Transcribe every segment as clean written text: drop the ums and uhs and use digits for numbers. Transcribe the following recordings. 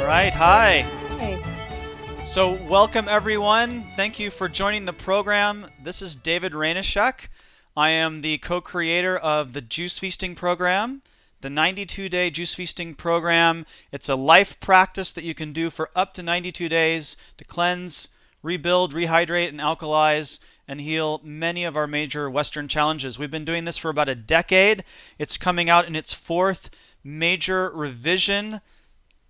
right, hi. Hey. So, welcome everyone. Thank you for joining the program. This is David Rainoshek. I am the co creator of the Juice Feasting program, the 92-day Juice Feasting program. It's a life practice that you can do for up to 92 days to cleanse, rebuild, rehydrate, and alkalize and heal many of our major Western challenges. We've been doing this for about a decade. It's coming out in its fourth major revision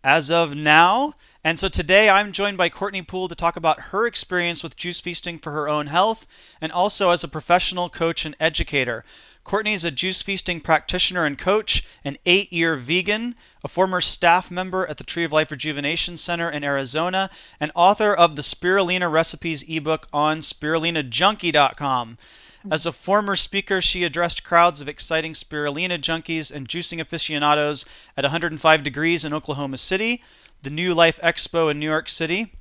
as of now. And so today I'm joined by Courtney Pool to talk about her experience with juice feasting for her own health and also as a professional coach and educator. Courtney is a juice feasting practitioner and coach, an 8-year vegan, a former staff member at the Tree of Life Rejuvenation Center in Arizona, and author of the Spirulina Recipes ebook on spirulinajunkie.com. As a former speaker, she addressed crowds of exciting spirulina junkies and juicing aficionados at 105 Degrees in Oklahoma City, the New Life Expo in New York City,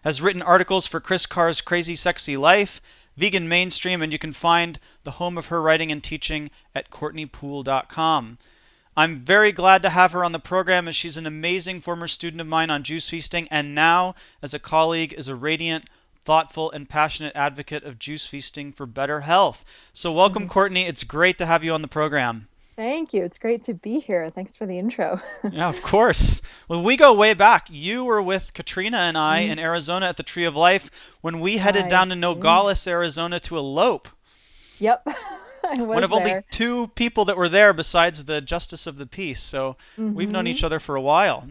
has written articles for Chris Carr's Crazy Sexy Life, Vegan Mainstream, and you can find the home of her writing and teaching at courtneypool.com. I'm very glad to have her on the program as she's an amazing former student of mine on juice feasting and now, as a colleague, is a radiant, thoughtful, and passionate advocate of juice feasting for better health. So welcome, Mhm. Courtney. It's great to have you on the program. Thank you. It's great to be here. Thanks for the intro. Yeah, of course. Well, we go way back. You were with Katrina and I Mm, in Arizona at the Tree of Life when we headed I down to do. Nogales, Arizona to elope. Yep, I One was of only there. two people that were there besides the Justice of the Peace. So we've known Hmm. each other for a while.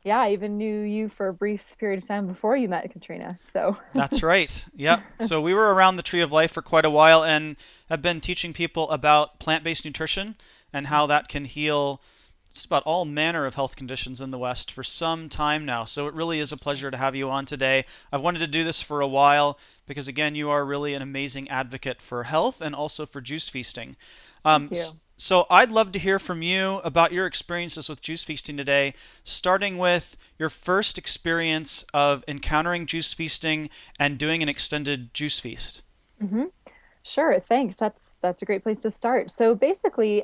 Yeah, I even knew you for a brief period of time before you met Katrina. So, That's right. Yep. So we were around the Tree of Life for quite a while and have been teaching people about plant-based nutrition and how that can heal just about all manner of health conditions in the West for some time now. So it really is a pleasure to have you on today. I've wanted to do this for a while because, again, you are really an amazing advocate for health and also for juice feasting. thank you. So I'd love to hear from you about your experiences with juice feasting today, starting with your first experience of encountering juice feasting and doing an extended juice feast. Hmm. Sure, thanks. That's a great place to start. So basically,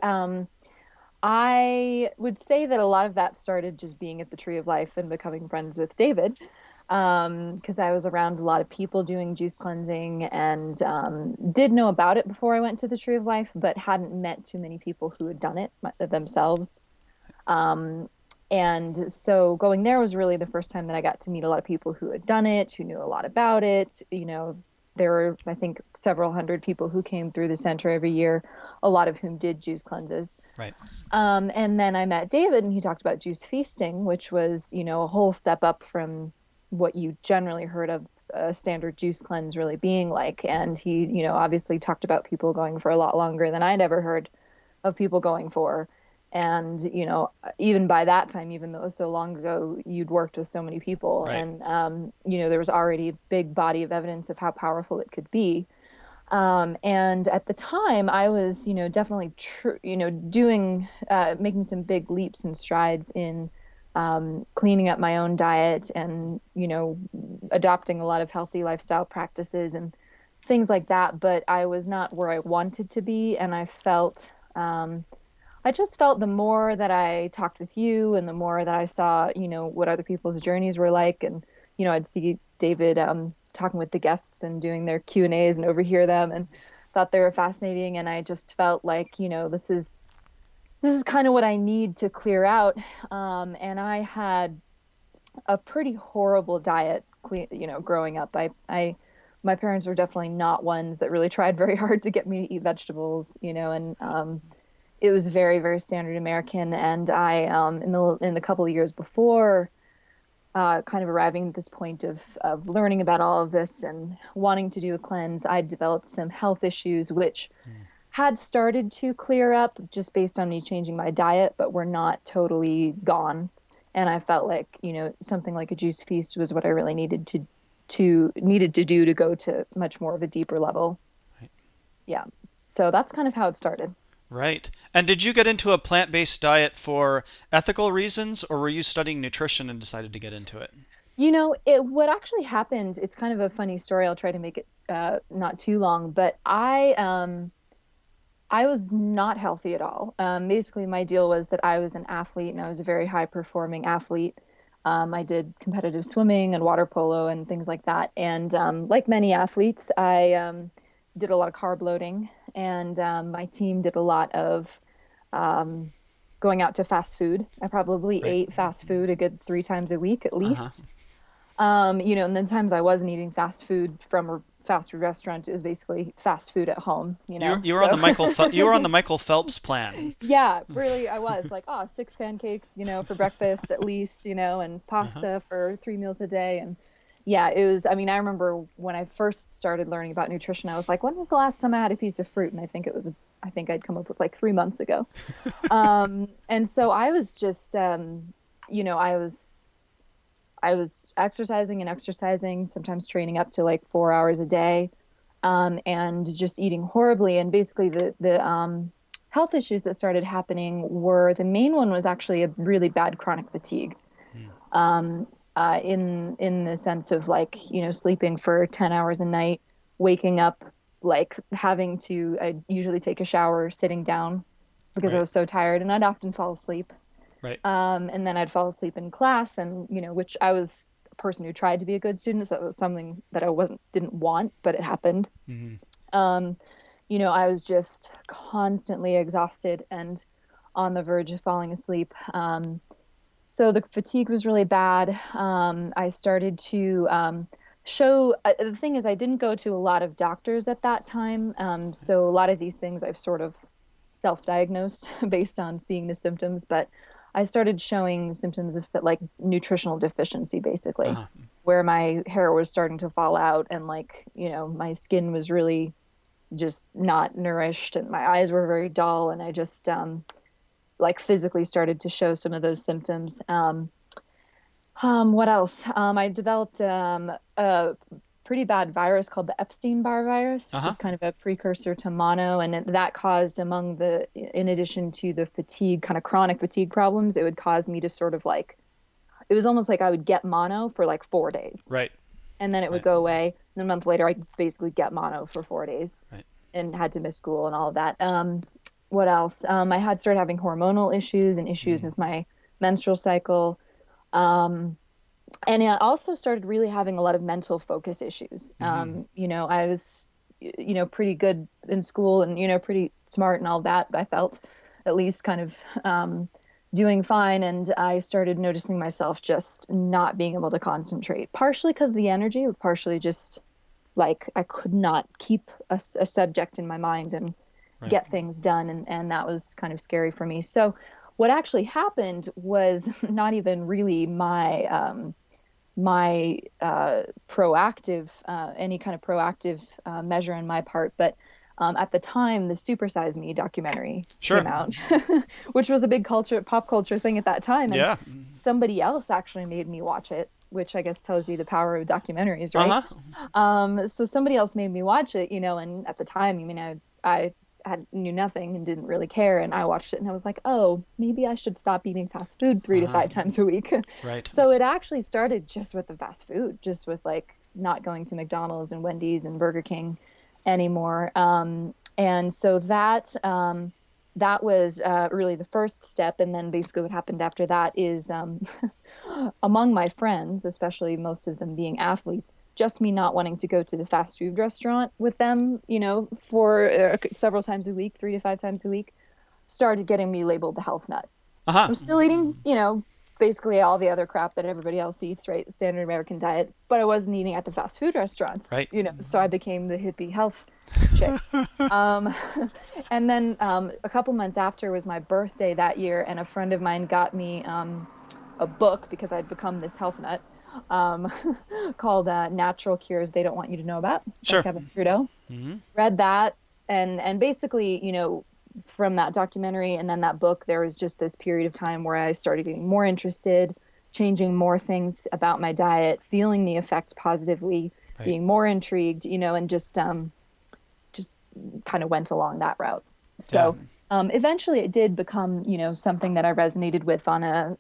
I would say that a lot of that started just being at the Tree of Life and becoming friends with David. Because I was around a lot of people doing juice cleansing and did know about it before I went to the Tree of Life, but hadn't met too many people who had done it themselves. Um, and so going there was really the first time that I got to meet a lot of people who had done it, who knew a lot about it. There were, I think, several hundred people who came through the center every year, a lot of whom did juice cleanses. Right. And then I met David and he talked about juice feasting, which was, a whole step up from what you generally heard of a standard juice cleanse really being like. And he, obviously talked about people going for a lot longer than I'd ever heard of people going for. And, even by that time, even though it was so long ago, you'd worked with so many people Right. and, there was already a big body of evidence of how powerful it could be. And at the time, I was, definitely, making some big leaps and strides in cleaning up my own diet and, adopting a lot of healthy lifestyle practices and things like that. But I was not where I wanted to be. And I just felt the more that I talked with you and the more that I saw, what other people's journeys were like. And, I'd see David talking with the guests and doing their Q&As and overhear them and thought they were fascinating. And I just felt like, this is kind of what I need to clear out. And I had a pretty horrible diet, growing up. My parents were definitely not ones that really tried very hard to get me to eat vegetables, and it was very, very standard American. And I, in the couple of years before, kind of arriving at this point of learning about all of this and wanting to do a cleanse, I developed some health issues, which Mm. had started to clear up just based on me changing my diet, but were not totally gone. And I felt like, something like a juice feast was what I really needed to do to go to much more of a deeper level. Right. Yeah. So that's kind of how it started. Right. And did you get into a plant-based diet for ethical reasons, or were you studying nutrition and decided to get into it? What actually happened, it's kind of a funny story. I'll try to make it not too long, but I was not healthy at all. Basically, my deal was that I was an athlete and I was a very high performing athlete. I did competitive swimming and water polo and things like that. And like many athletes, I did a lot of carb loading, and my team did a lot of um, going out to fast food. I probably Right. ate fast food a good 3 times a week at Uh-huh. least. And then times I wasn't eating fast food from a fast food restaurant, it was basically fast food at home. You were on So the you were on the Michael Phelps plan. yeah, really, I was like, oh, six pancakes, for breakfast at least, and Uh-huh. pasta for 3 meals a day. And yeah, it was, I mean, I remember when I first started learning about nutrition, I was like, when was the last time I had a piece of fruit? And I think I'd come up with like 3 months ago. And so I was just, you know, I was exercising and exercising, sometimes training up to like 4 hours a day, and just eating horribly. And basically, the health issues that started happening were the main one was actually a really bad chronic fatigue. Mm. Um, in the sense of like sleeping for 10 hours a night, waking up like having to I usually take a shower sitting down because I Right. was so tired, and I'd often fall asleep. Right. And then I'd fall asleep in class, and which I was a person who tried to be a good student, so that was something that I didn't want, but it happened. Mm-hmm. Um, I was just constantly exhausted and on the verge of falling asleep. So the fatigue was really bad. I started to show the thing is, I didn't go to a lot of doctors at that time. So a lot of these things I've sort of self-diagnosed based on seeing the symptoms, but I started showing symptoms of like nutritional deficiency, basically, Uh-huh. where my hair was starting to fall out, and like, my skin was really just not nourished, and my eyes were very dull, and I just like physically started to show some of those symptoms. What else? I developed a pretty bad virus called the Epstein-Barr virus, which Uh-huh. is kind of a precursor to mono, and that caused, in addition to the fatigue, kind of chronic fatigue problems, it would cause me to sort of like, it was almost like I would get mono for like 4 days, Right. and then it would Right. go away. And a month later, I'd basically get mono for 4 days Right. and had to miss school and all of that. What else? I had started having hormonal issues and issues Mm. with my menstrual cycle. Um, and I also started really having a lot of mental focus issues. Mm-hmm. I was, pretty good in school and, pretty smart and all that. I felt at least kind of doing fine. And I started noticing myself just not being able to concentrate, partially because of the energy, but partially just like I could not keep a subject in my mind and Right. get things done. And that was kind of scary for me. So what actually happened was not even really my proactive any kind of proactive measure on my part, but at the time the Super Size Me documentary Sure. came out, which was a big pop culture thing at that time, and Yeah. somebody else actually made me watch it, which I guess tells you the power of documentaries, right? Uh-huh. So somebody else made me watch it, and at the time, I mean, I had knew nothing and didn't really care, and I watched it and I was like, oh, maybe I should stop eating fast food three to Uh-huh. five times a week. Right. So it actually started just with the fast food, just with like not going to McDonald's and Wendy's and Burger King anymore. And so that was really the first step. And then basically what happened after that is among my friends, especially most of them being athletes, just me not wanting to go to the fast food restaurant with them, for several times a week, 3 to 5 times a week, started getting me labeled the health nut. Uh-huh. I'm still eating, basically all the other crap that everybody else eats, right? The standard American diet, but I wasn't eating at the fast food restaurants, Right. so I became the hippie health chick. Um, and then a couple months after was my birthday that year, and a friend of mine got me a book because I'd become this health nut, um, called Natural Cures They Don't Want You to Know About by Sure. Kevin Trudeau. Mm-hmm. Read that, and basically, from that documentary and then that book, there was just this period of time where I started getting more interested, changing more things about my diet, feeling the effects positively, Right. being more intrigued, and just kind of went along that route. Yeah. So eventually it did become, something that I resonated with on an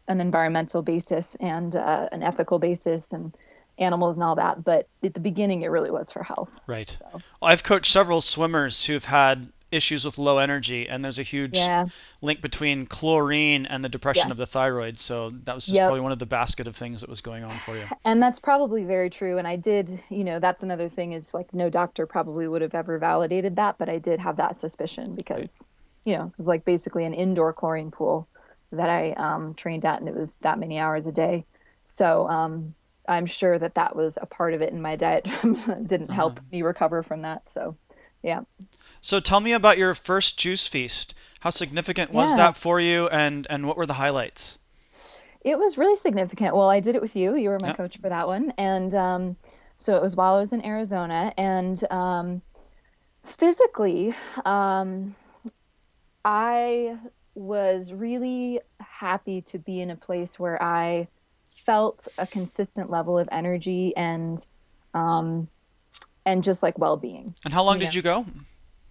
environmental basis and an ethical basis and animals and all that. But at the beginning, it really was for health. Right. So Well, I've coached several swimmers who've had issues with low energy, and there's a huge Yeah. link between chlorine and the depression of the Yes. thyroid. So that was just Yep. probably one of the basket of things that was going on for you. And that's probably very true. And I did, that's another thing is like no doctor probably would have ever validated that, but I did have that suspicion Right. because, it was like basically an indoor chlorine pool that I trained at, and it was that many hours a day. So I'm sure that that was a part of it, and my diet didn't Uh-huh. help me recover from that. So, yeah. So tell me about your first juice feast. How significant was Yeah. that for you, and what were the highlights? It was really significant. Well, I did it with you. You were my Yep. coach for that one. And so it was while I was in Arizona. And physically, um, I was really happy to be in a place where I felt a consistent level of energy um, and just like well-being. And how long You did know, you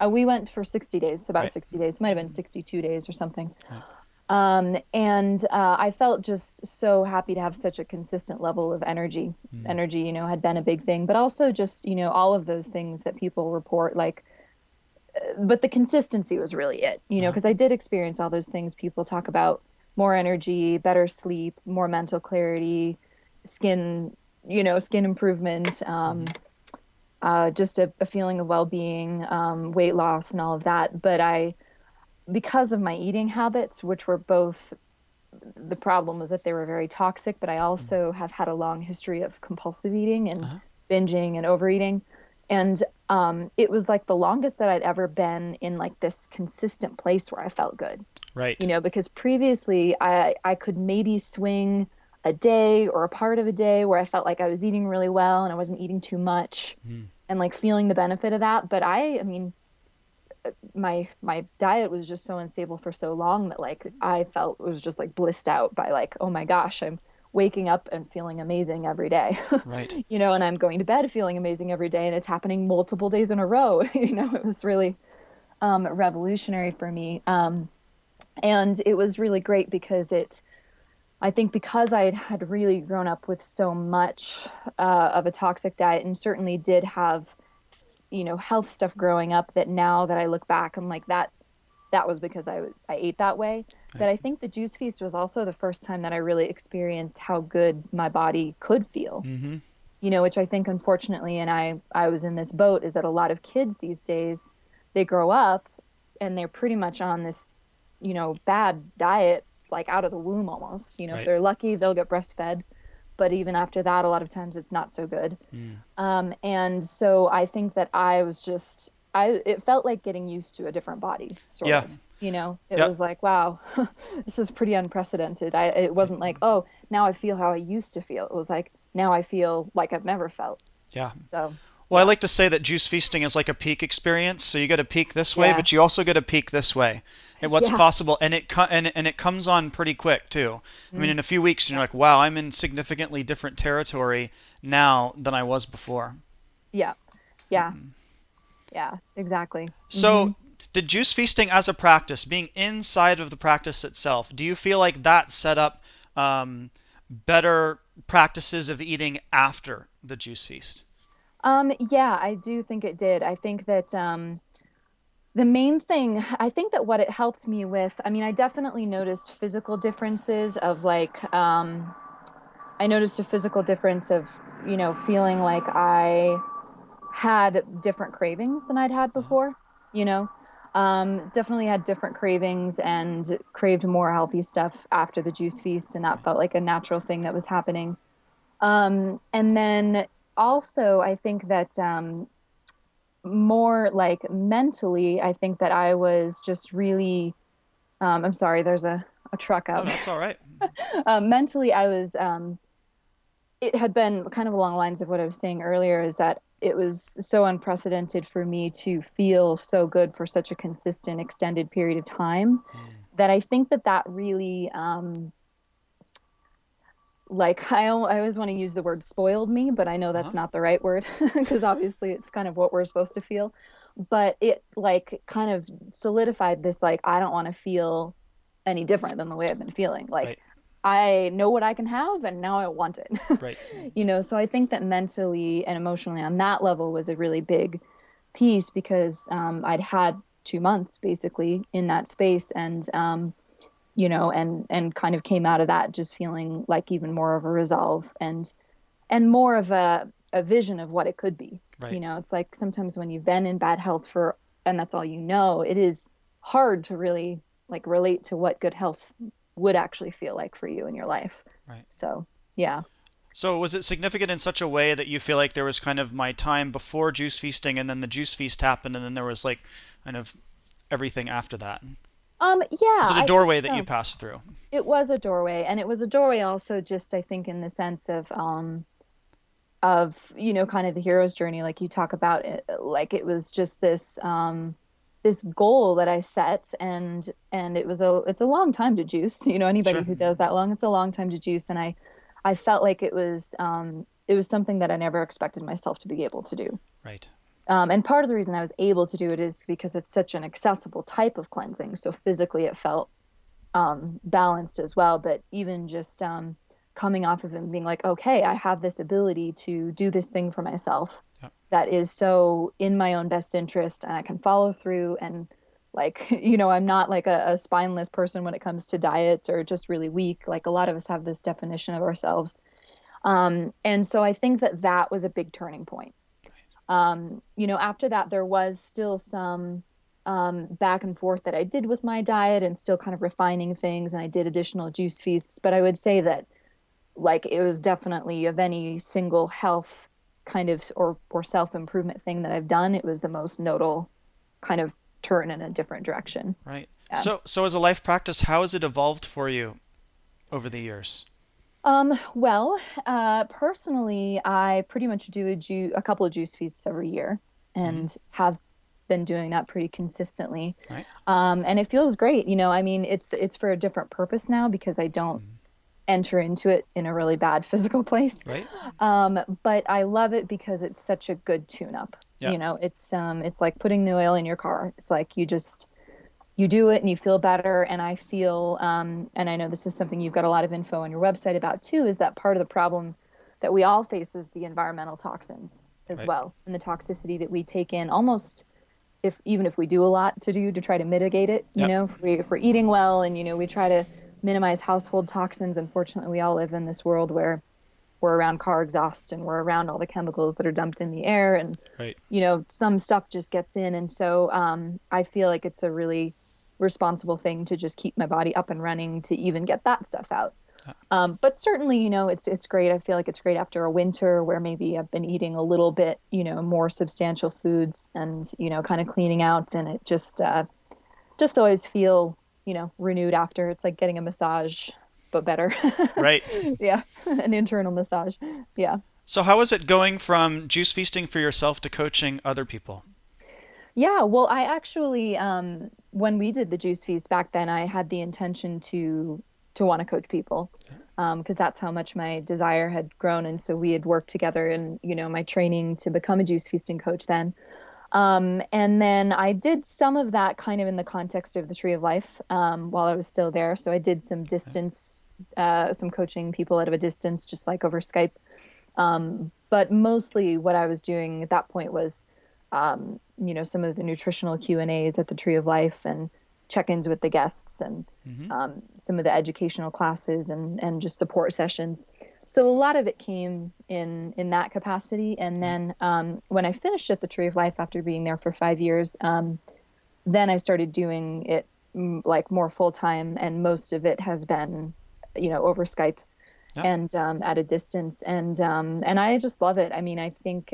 go? we went for 60 days, about Right. 60 days. It might have been 62 days or something. Right. And I felt just so happy to have such a consistent level of energy. Mm. Energy, had been a big thing, but also just, all of those things that people report, like, but the consistency was really it, Uh-huh. because I did experience all those things people talk about: more energy, better sleep, more mental clarity, skin, skin improvement, Hmm. just a feeling of well-being, weight loss and all of that. But because of my eating habits, which were both, the problem was that they were very toxic, but I also have had a long history of compulsive eating and Uh-huh. binging and overeating. And it was like the longest that I'd ever been in like this consistent place where I felt good, Right. because previously I could maybe swing a day or a part of a day where I felt like I was eating really well and I wasn't eating too much Mm. and like feeling the benefit of that. But I mean, my diet was just so unstable for so long that like I felt it was just like blissed out by like, oh my gosh, I'm waking up and feeling amazing every day. Right. And I'm going to bed feeling amazing every day, and it's happening multiple days in a row. It was really revolutionary for me. And it was really great because I think because I had really grown up with so much of a toxic diet, and certainly did have, health stuff growing up, that now that I look back, I'm like, that was because I ate that way. That Right. I think the juice feast was also the first time that I really experienced how good my body could feel. Mm-hmm. Which I think, unfortunately, and I was in this boat, is that a lot of kids these days, they grow up and they're pretty much on this, bad diet, like out of the womb almost. If Right. they're lucky, they'll get breastfed, but even after that, a lot of times it's not so good. Mm. And so I think that I was just, it felt like getting used to a different body, sort Yeah. of. It Yep. was like, wow, this is pretty unprecedented. It Right. wasn't like, oh, now I feel how I used to feel. It was like, now I feel like I've never felt. Yeah. So, Well, I yeah, like to say that juice feasting is like a peak experience. So you get a peak this way, yeah, but you also get a peak this way at what's yeah. possible, and it comes on pretty quick too. I mean, Mm, in a few weeks, you're yeah, like, wow, I'm in significantly different territory now than I was before. yeah, yeah, yeah, exactly. So, did juice feasting as a practice, being inside of the practice itself, do you feel like that set up better practices of eating after the juice feast? Yeah, I do think it did. I think that the main thing, I think that what it helped me with, I mean, I definitely noticed physical differences of like, I noticed a physical difference of, feeling like I had different cravings than I'd had Uh-huh. before, you know. Definitely had different cravings and craved more healthy stuff after the juice feast, and that Right. felt like a natural thing that was happening. And then also, I think that more like mentally, I think that I was just really, I'm sorry, there's a truck Oh, out no, there. it's all right. Mentally, I was, it had been kind of along the lines of what I was saying earlier, is that it was so unprecedented for me to feel so good for such a consistent, extended period of time, Mm. that I think that that really, like I always want to use the word spoiled me, but I know that's Uh-huh. not the right word because obviously it's kind of what we're supposed to feel. But it like kind of solidified this, like, I don't want to feel any different than the way I've been feeling. Like, Right. I know what I can have and now I want it. Right. So I think that mentally and emotionally on that level was a really big piece because I'd had 2 months basically in that space. And, and kind of came out of that just feeling like even more of a resolve and more of a vision of what it could be. Right. It's like sometimes when you've been in bad health and that's all it is hard to really like relate to what good health would actually feel like for you in your life. Right. So, yeah. So was it significant in such a way that you feel like there was kind of my time before juice feasting and then the juice feast happened and then there was like kind of everything after that? Yeah, Was it a I think doorway that you so. passed through? It was a doorway, and it was a doorway also just I think in the sense of kind of the hero's journey like you talk about it, like it was just this goal that I set, and it's a long time to juice. Anybody Sure. who does that long, it's a long time to juice, and I felt like it was something that I never expected myself to be able to do. Right. And part of the reason I was able to do it is because it's such an accessible type of cleansing. So physically it felt balanced as well. But even just coming off of it and being like, okay, I have this ability to do this thing for myself Yeah. that is so in my own best interest, and I can follow through. And like, I'm not like a spineless person when it comes to diets or just really weak. Like a lot of us have this definition of ourselves. And so I think that was a big turning point. After that, there was still some back and forth that I did with my diet and still kind of refining things. And I did additional juice feasts. But I would say that, like, it was definitely of any single health kind of or self-improvement thing that I've done, it was the most nodal kind of turn in a different direction. Right. Yeah. So as a life practice, how has it evolved for you over the years? Well, personally, I pretty much do a couple of juice feasts every year Hmm. and have been doing that pretty consistently. Right. And it feels great. I mean, it's for a different purpose now because I don't Hmm. enter into it in a really bad physical place. Right. But I love it because it's such a good tune up. Yeah. It's like putting new oil in your car. It's like you do it and you feel better. And I feel, and I know this is something you've got a lot of info on your website about too, is that part of the problem that we all face is the environmental toxins as Right. well, and the toxicity that we take in almost even if we do a lot to try to mitigate it. Yep. If we're eating well and we try to minimize household toxins. Unfortunately, we all live in this world where we're around car exhaust and we're around all the chemicals that are dumped in the air, and Right. some stuff just gets in. And so I feel like it's a really responsible thing to just keep my body up and running to even get that stuff out. But certainly, it's great. I feel like it's great after a winter where maybe I've been eating a little bit, more substantial foods and, kind of cleaning out, and it just always feel, renewed after. It's like getting a massage, but better. Right. Yeah, an internal massage. Yeah. So how is it going from juice feasting for yourself to coaching other people? Yeah, well, I actually, when we did the juice feast back then, I had the intention to want to coach people, because that's how much my desire had grown, and so we had worked together in my training to become a juice feasting coach then. And then I did some of that kind of in the context of the Tree of Life, while I was still there. So I did some distance, some coaching people out of a distance, just like over Skype. But mostly what I was doing at that point was some of the nutritional Q&As at the Tree of Life and check-ins with the guests and Hmm. some of the educational classes and just support sessions. So a lot of it came in that capacity. And Right. then when I finished at the Tree of Life after being there for 5 years, then I started doing it like more full time, and most of it has been, over Skype Yeah. and at a distance, and I just love it. I mean, I think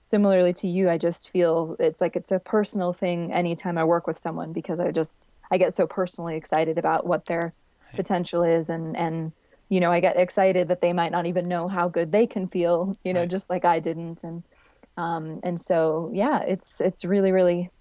similarly to you, I just feel it's like it's a personal thing anytime I work with someone because I get so personally excited about what their Right. potential is, and I get excited that they might not even know how good they can feel, Right. just like I didn't, and so yeah, it's really really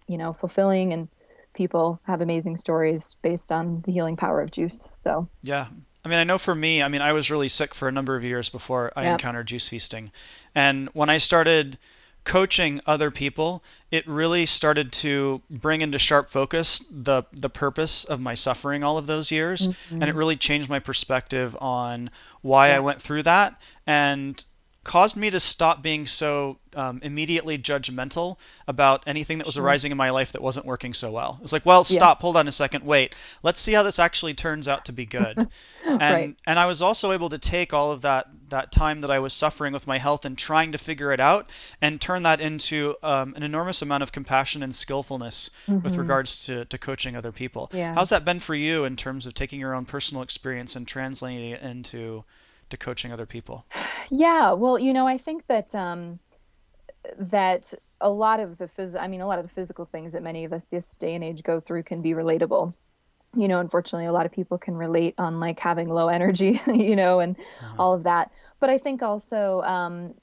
fulfilling, and people have amazing stories based on the healing power of juice. So Yeah. I mean, I know for me, I mean, I was really sick for a number of years before I yeah. encountered juice feasting. And when I started coaching other people, it really started to bring into sharp focus the purpose of my suffering all of those years, and it Hmm. really changed my perspective on why I Yeah. went through that and caused me to stop being so immediately judgmental about anything that was Sure. arising in my life that wasn't working so well. It's like, well, Yeah. stop, hold on a second, wait. Let's see how this actually turns out to be good. Right. And I was also able to take all of that time that I was suffering with my health and trying to figure it out and turn that into an enormous amount of compassion and skillfulness with Hmm. regards to coaching other people. Yeah. How's that been for you in terms of taking your own personal experience and translating it into to coaching other people? Yeah. Well, I think that that a lot of a lot of the physical things that many of us this day and age go through can be relatable. Unfortunately, a lot of people can relate on like having low energy, and Uh-huh. all of that. But I think also,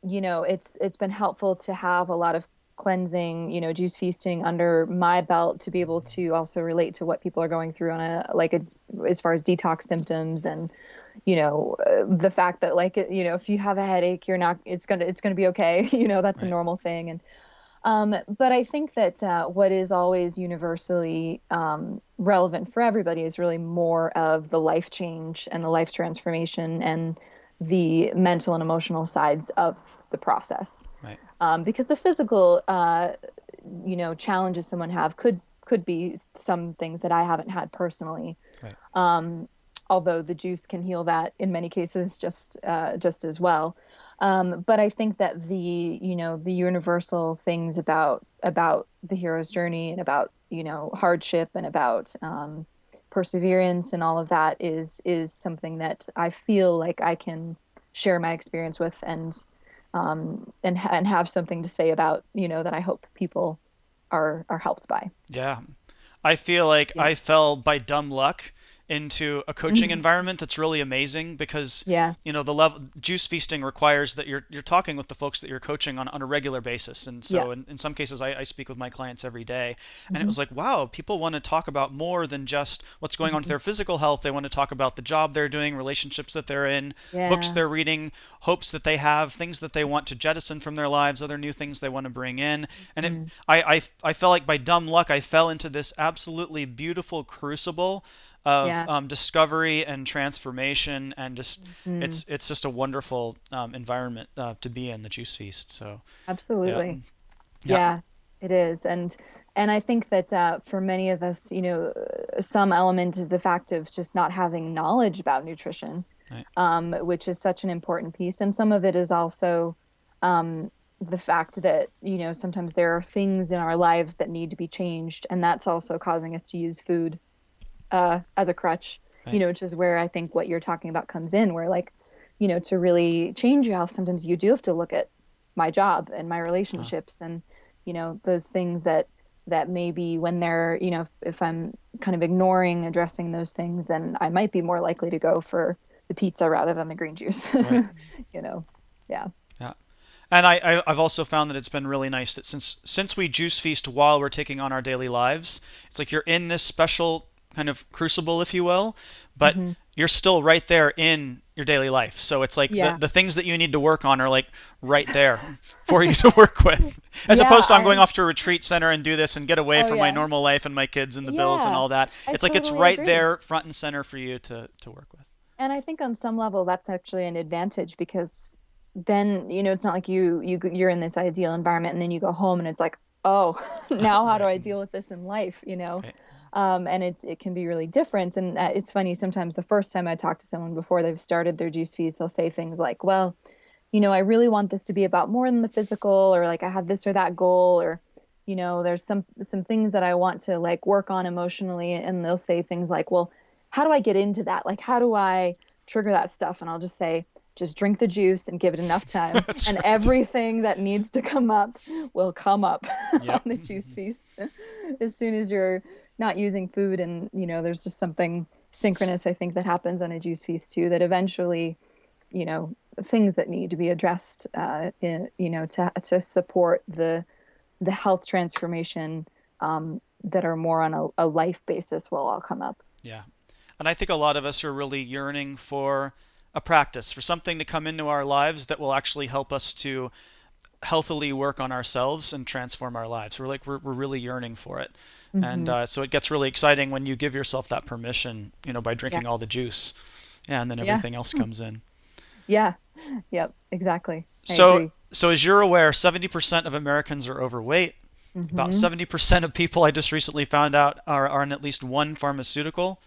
it's been helpful to have a lot of cleansing, juice feasting under my belt to be able to also relate to what people are going through on as far as detox symptoms and the fact that like if you have a headache, you're not it's gonna be okay. That's a Right. normal thing. And but I think that what is always universally relevant for everybody is really more of the life change and the life transformation and the mental and emotional sides of the process. Right. Because the physical, challenges someone have could be some things that I haven't had personally. Right. Um, Although the juice can heal that in many cases just as well. But I think that the universal things about the hero's journey and about hardship and about perseverance and all of that is something that I feel like I can share my experience with and have something to say about that I hope people are helped by. Yeah. I feel like Yeah. I fell by dumb luck into a coaching Mhm. environment that's really amazing because Yeah. the level juice feasting requires that you're talking with the folks that you're coaching on a regular basis. And Yeah. so in some cases I speak with my clients every day, and it Hmm. was like, wow, people want to talk about more than just what's going on with Hmm. their physical health. They want to talk about the job they're doing, relationships that they're in, books Yeah. they're reading, hopes that they have, things that they want to jettison from their lives, other new things they want to bring in. And Mm. I felt like by dumb luck I fell into this absolutely beautiful crucible of Yeah. discovery and transformation, and just Mm. it's just a wonderful environment to be in, the Juice Feast. So yeah, Absolutely. yeah, Yeah, it is. And I think that for many of us, some element is the fact of just not having knowledge about nutrition, right, which is such an important piece. And some of it is also the fact that, sometimes there are things in our lives that need to be changed, and that's also causing us to use food as a crutch, right, which is where I think what you're talking about comes in, where like, to really change your health, sometimes you do have to look at my job and my uh, relationships and, those things that maybe when they're, if I'm kind of ignoring addressing those things, then I might be more likely to go for the pizza rather than the green juice. right, You know, yeah. yeah. And I've also found that it's been really nice that since we juice feast while we're taking on our daily lives, it's like you're in this special kind of crucible, if you will, but Hmm. you're still right there in your daily life. So it's like the Yeah. the things that you need to work on are like right there for you to work with, as Yeah, opposed to I'm going off to a retreat center and do this and get away oh from my yeah. normal life and my kids and the bills and Yeah. all that. I It's like it's totally right agree. there front and center for you to work with. And I think on some level that's actually an advantage because then, it's not like you're in this ideal environment and then you go home and it's like, oh, now how do Right, I deal with this in life, right, And it can be really different. And it's funny, sometimes the first time I talk to someone before they've started their juice fees, they'll say things like, well, I really want this to be about more than the physical, or like I have this or that goal, or there's some things that I want to like work on emotionally, and they'll say things like, well, how do I get into that? Like how do I trigger that stuff? And I'll just say, just drink the juice and give it enough time, that's and right. everything that needs to come up will come up on Yep. the juice feast. As soon as you're not using food, and there's just something synchronous, I think, that happens on a juice feast too, that eventually, things that need to be addressed, to support the health transformation, that are more on a life basis will all come up. Yeah. And I think a lot of us are really yearning for a practice, for something to come into our lives that will actually help us to healthily work on ourselves and transform our lives. We're really yearning for it. And Hmm. so it gets really exciting when you give yourself that permission, by Yeah. drinking all the juice. Yeah, and then Yeah. everything else comes in. Yeah. Yep. Exactly. I So, agree. so as you're aware, 70% of Americans are overweight. About Mm-hmm. 70% of people I just recently found out are on at least one pharmaceutical.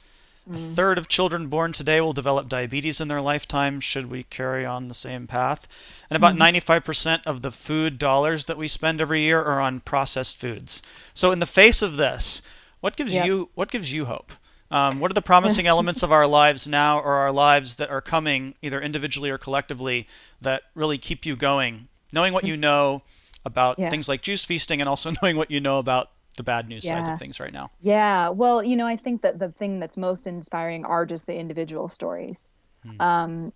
A Mm. third of children born today will develop diabetes in their lifetime should we carry on the same path. And about Mhm. 95% of the food dollars that we spend every year are on processed foods. So in the face of this, Yep. what gives you hope? What are the promising elements of our lives now or our lives that are coming, either individually or collectively, that really keep you going? Knowing what you know about Yeah. things like juice feasting and also knowing what you know about the bad news sides of Yeah. things right now. Yeah. Well, I think that the thing that's most inspiring are just the individual stories. Hmm. Um,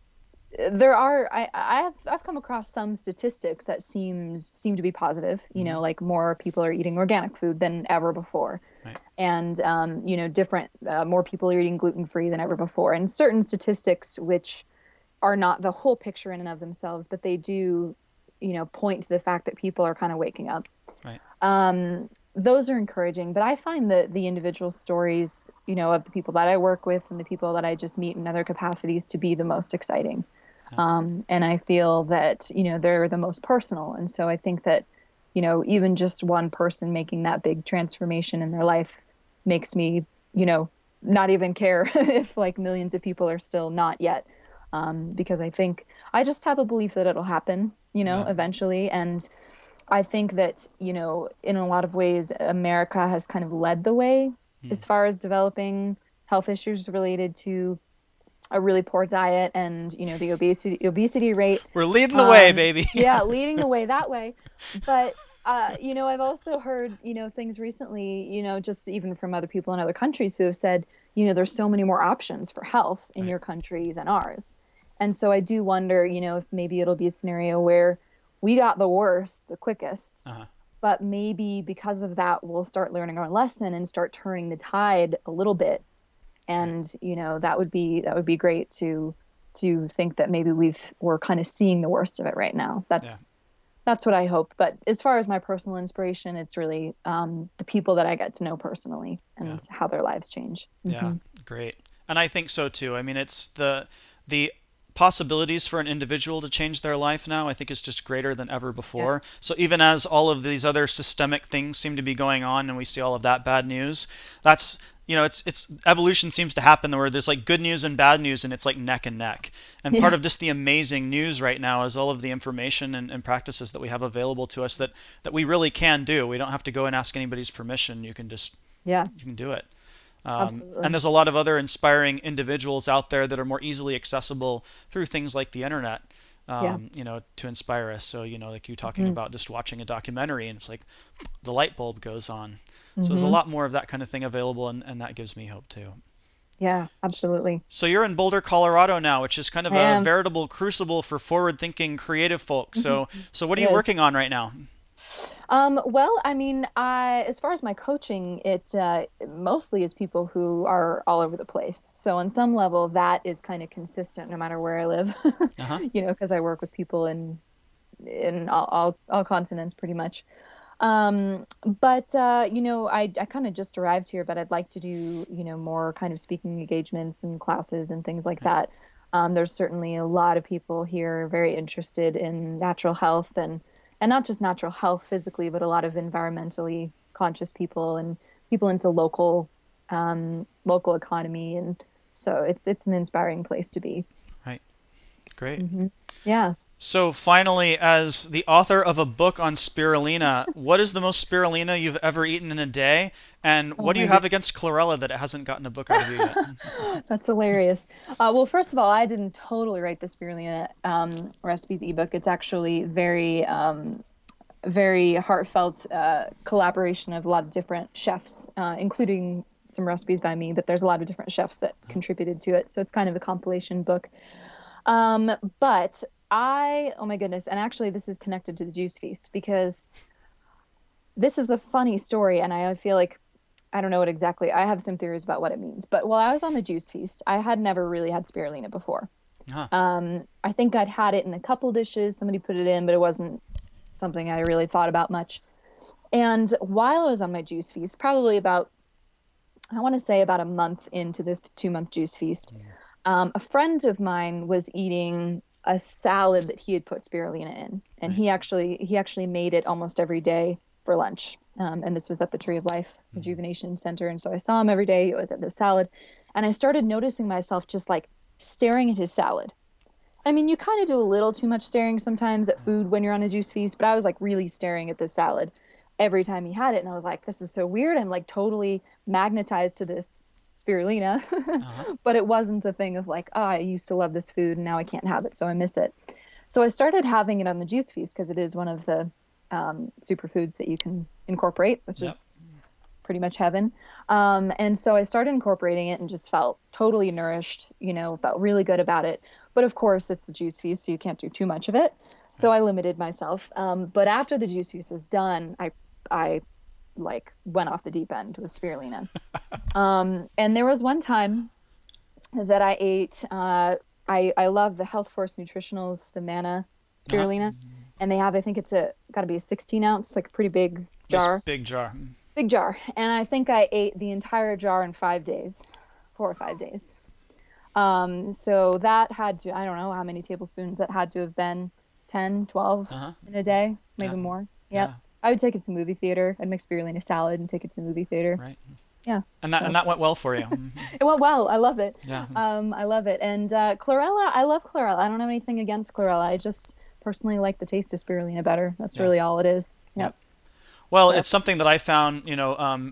there are I've come across some statistics that seem to be positive, Mm-hmm. like more people are eating organic food than ever before. Right. And different more people are eating gluten-free than ever before. And certain statistics which are not the whole picture in and of themselves, but they do, point to the fact that people are kind of waking up. Right. Those are encouraging, but I find that the individual stories, of the people that I work with and the people that I just meet in other capacities to be the most exciting. Yeah. And I feel that, they're the most personal. And so I think that, even just one person making that big transformation in their life makes me, not even care if like millions of people are still not yet. Because I think I just have a belief that it'll happen, Yeah. eventually. And I think that, in a lot of ways, America has kind of led the way Hmm. as far as developing health issues related to a really poor diet and, the obesity rate. We're leading the way, Um, baby. yeah, leading the way that way. But I've also heard, things recently, just even from other people in other countries who have said, there's so many more options for health in Right. your country than ours. And so I do wonder, if maybe it'll be a scenario where we got the worst the quickest, Uh-huh. but maybe because of that, we'll start learning our lesson and start turning the tide a little bit. Right. And that would be great to think that maybe we're kind of seeing the worst of it right now. Yeah. That's what I hope. But as far as my personal inspiration, it's really the people that I get to know personally Yeah. and how their lives change. Yeah. Hmm. Great. And I think so too. I mean, it's the possibilities for an individual to change their life now, I think is just greater than ever Yeah. before. So even as all of these other systemic things seem to be going on and we see all of that bad news, that's it's evolution seems to happen where there's like good news and bad news and it's like neck and neck. And part Yeah. of just the amazing news right now is all of the information and practices that we have available to us that we really can do. We don't have to go and ask anybody's permission. Yeah. You can do it. And Absolutely. there's a lot of other inspiring individuals out there that are more easily accessible through things like the internet, Yeah. to inspire us. So, like you talking Hmm. about just watching a documentary and it's like the light bulb goes on. So there's a Hmm. lot more of that kind of thing available, and that gives me hope too. Yeah. Absolutely. So you're in Boulder, Colorado now, which is kind of I a am. veritable crucible for forward-thinking, creative folks. So what are It you is. working on right now? Well, I mean, as far as my coaching, it mostly is people who are all over the place. So on some level, that is kind of consistent no matter where I live, Uh huh. because I work with people in all continents pretty much. But I kind of just arrived here, but I'd like to do, more kind of speaking engagements and classes and things like Right. that. There's certainly a lot of people here very interested in natural health and not just natural health physically, but a lot of environmentally conscious people and people into local economy. And so it's an inspiring place to be. Right. Great. Yeah. So finally, as the author of a book on spirulina, what is the most spirulina you've ever eaten in a day? And Oh what do my you have goodness. against chlorella that it hasn't gotten a book out of you yet? That's hilarious. Well, first of all, I didn't totally write the Spirulina recipes ebook. It's actually very heartfelt collaboration of a lot of different chefs, including some recipes by me. But there's a lot of different chefs that contributed to it, so it's kind of a compilation book. But oh my goodness, and actually, this is connected to the Juice Feast because this is a funny story, and I feel like I don't know what exactly. I have some theories about what it means. But while I was on the Juice Feast, I had never really had spirulina before. Huh. I think I'd had it in a couple dishes. Somebody put it in, but it wasn't something I really thought about much. And while I was on my Juice Feast, probably about, I want to say about a month into the 2-month Juice Feast, a friend of mine was eating a salad that he had put spirulina in, and Right. he actually made it almost every day for lunch. And this was at the Tree of Life Mm-hmm. Rejuvenation Center, and so I saw him every day. It was at the salad, and I started noticing myself just like staring at his salad. I mean, you kind of do a little too much staring sometimes at food when you're on a juice feast, but I was like really staring at this salad every time he had it. And I was like, this is so weird. I'm like totally magnetized to this spirulina. Uh-huh. But it wasn't a thing of like, oh, I used to love this food and now I can't have it, so I miss it. So I started having it on the juice feast because it is one of the superfoods that you can incorporate, which Yep. is pretty much heaven. And so I started incorporating it and just felt totally nourished, felt really good about it. But of course, it's the juice feast, so you can't do too much of it. So Right. I limited myself. But after the juice feast was done, I like went off the deep end with spirulina. And there was one time that I ate. I love the Health Force Nutritionals, the Manna Uh-huh. spirulina, and they have, I think it's a got to be a 16 ounce, like a pretty big This jar. big jar. Big jar. And I think I ate the entire jar in 5 days, 4 or 5 days. So that had to, I don't know how many tablespoons that had to have been, 10, 12 Uh-huh. in a day, Yeah. maybe more. Yep. Yeah. I would take it to the movie theater. I'd make spirulina salad and take it to the movie theater. Right. Yeah. And So that went well for you. Mm-hmm. it went well. I love it. Yeah. I love it. And chlorella, I love chlorella. I don't have anything against chlorella. I just personally like the taste of spirulina better. That's Yeah. really all it is. Yeah. Yep. Well, So, it's something that I found,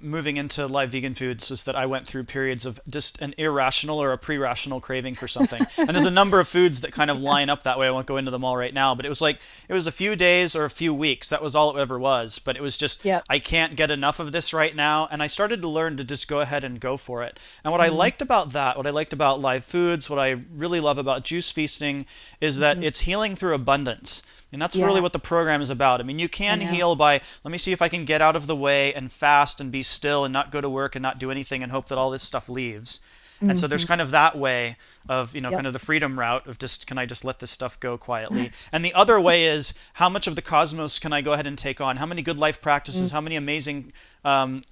moving into live vegan foods was that I went through periods of just an irrational or a pre-rational craving for something. And there's a number of foods that kind of line up that way. I won't go into them all right now, but it was like it was a few days or a few weeks. That was all it ever was. But it was just yep. I can't get enough of this right now, and I started to learn to just go ahead and go for it. And what I Mm-hmm. liked about that, what I liked about live foods, what I really love about juice feasting is that Mm-hmm. it's healing through abundance. And that's really Yeah, what the program is about. I mean, you I can know. heal by, let me see if I can get out of the way and fast and be still and not go to work and not do anything and hope that all this stuff leaves. And so there's Hmm. kind of that way of, kind Yep. of the freedom route of just, can I just let this stuff go quietly? And the other way is, how much of the cosmos can I go ahead and take on? How many good life practices, how many amazing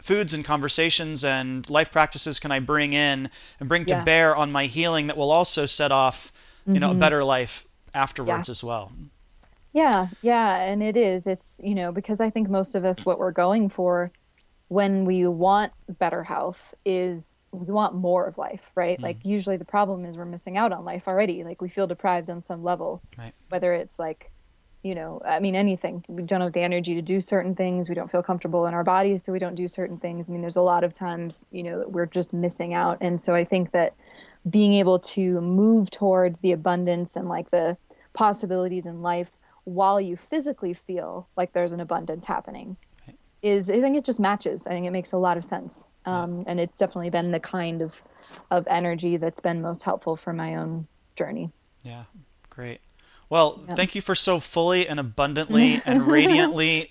foods and conversations and life practices can I bring in and bring to Yeah. bear on my healing that will also set off, a Hmm. better life Yeah. afterwards as well? Yeah. Yeah. And it is. It's, because I think most of us, what we're going for when we want better health is we want more of life, right? Mm, Like usually the problem is we're missing out on life already. Like we feel deprived on some level, right. whether it's like, I mean, anything. We don't have the energy to do certain things. We don't feel comfortable in our bodies, so we don't do certain things. I mean, there's a lot of times, that we're just missing out. And so I think that being able to move towards the abundance and like the possibilities in life while you physically feel like there's an abundance happening I think it just matches. I think it makes a lot of sense. Yeah. And it's definitely been the kind of energy that's been most helpful for my own journey. Yeah. Great. Well, Yeah. thank you for so fully and abundantly and radiantly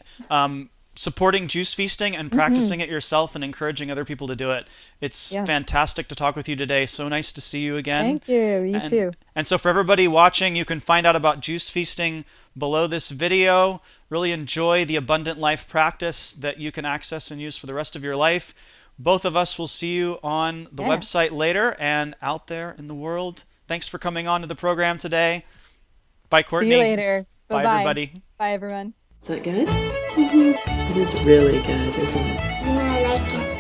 supporting juice feasting and Hmm. practicing it yourself and encouraging other people to do it. It's Yeah. fantastic to talk with you today. So nice to see you again. Thank you. You And too. and so for everybody watching, you can find out about juice feasting below this video. Really enjoy the abundant life practice that you can access and use for the rest of your life. Both of us will see you on the Yeah. website later and out there in the world. Thanks for coming on to the program today. Bye, See you Courtney. later. Bye Bye, bye. everybody. Bye, everyone. Is that good? It is really good, isn't it? Yeah, I like it.